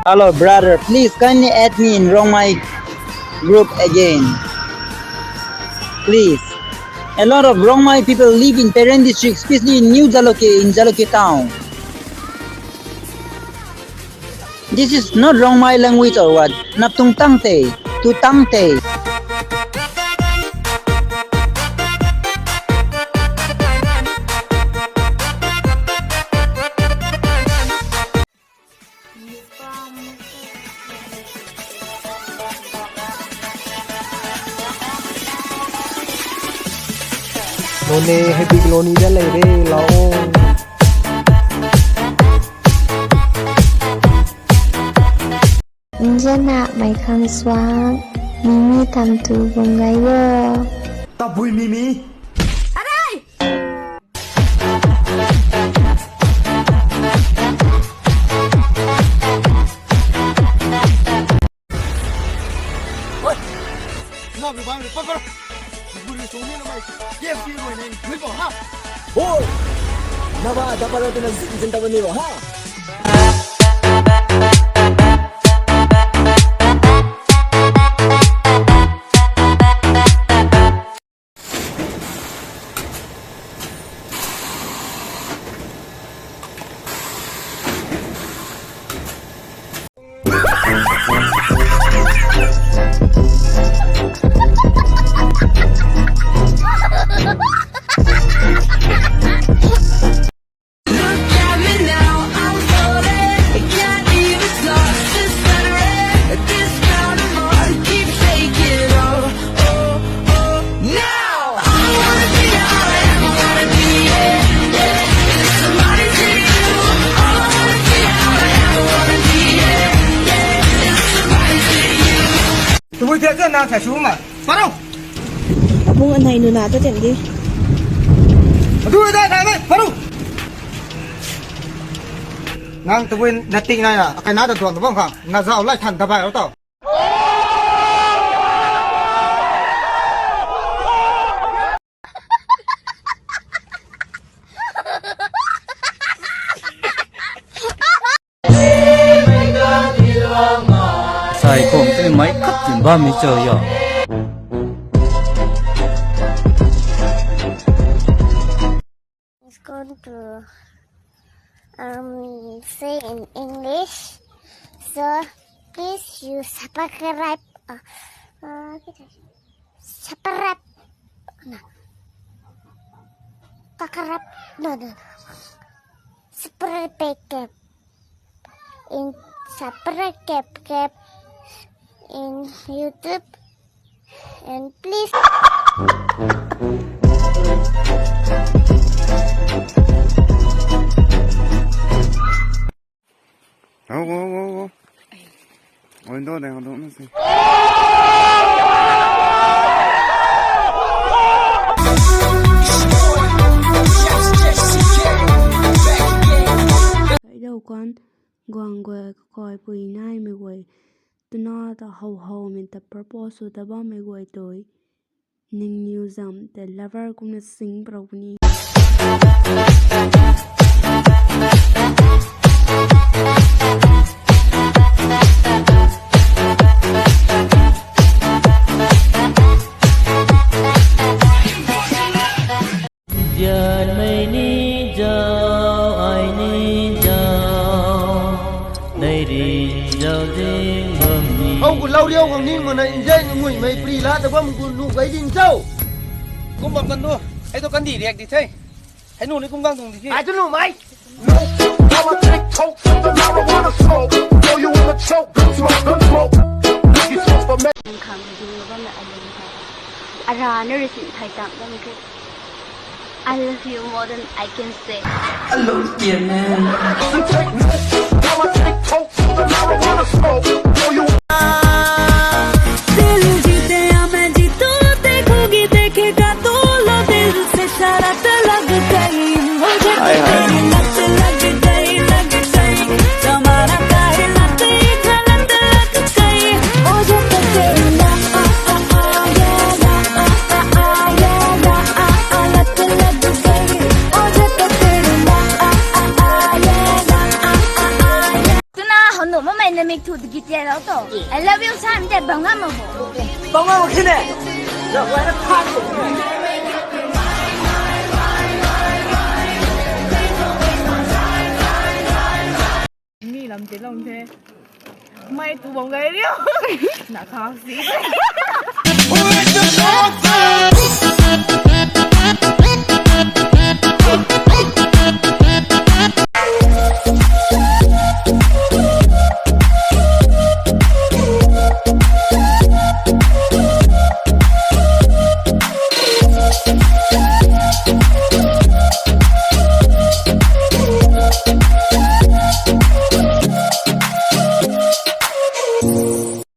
Hello, brother. Please kindly add me in wrong my group again. Please. A lot of Rongmai people live in Peren district, especially in New Jaloke, in Jaloke town. This is not Rongmai language or what? Naptung tangte, tu tangte. None happy colony đã lấy đi lâu. Injana mai kham swang Mimi tam tu bungayo. Ta bui Mimi. Nào bị băng được bắt con. Bui xuống như mày. Yes, you rồi này. Mới bỏ ha. Ôi. Nào ba đã bắt đầu từ dân tộc này rồi ha. Tụi thiệt cái nào phải xuống mà bắt đâu Mung anh này nuna cho chẳng đi đuôi đây này đấy bắt đâu ngang tụi đặt tinh này à cái nào được tuần đúng không ngà giàu lại thành tập bài đó tao Sai cùng cái máy cắt tiền ba mươi trời giờ. It's going to say in English. So please you subscribe. Subscribe. No. Subscribe. In subscribe in YouTube and please Go. Ôi đó đây, đó nó gì? Ở đâu con Guang gue coi bùi nai mày quay tu nó ta hầu mình tập propose ta bao mày quay tới ning new zam the lover cũng là sing probably giờ mây ní dâu ai ní dâu đây đi dâu tiếng hầm nhị ông còn lâu đi ông còn ninh mà này dây ngụy mày free lá tao bấm còn nụ gáy đinh sâu cũng bằng cần thôi ấy tôi cần đi đẹp thì thế hãy nụ đi cũng vang thùng thì ai cho nụ mày khang du ba la ara ne ri sin thai tam ba me I love you more than I can say. I love you man दिल जीते या मैं जीतूं देखूंगी देखेगा तू लो दिल से शरारत लग गई मुझे तेरी लत लग गई तुम्हारा काहे लत गलत लग गई मुझे तो तेरी लत लग गई मुझे तो तेरी tuna honu ma mai na mi 吐的给接到到，I love you 啥没得帮俺们不？帮我看呢，让我来看你。มีลำเจ็ดลงเทไม่ตูบองไงเดียวหนักท้องสิ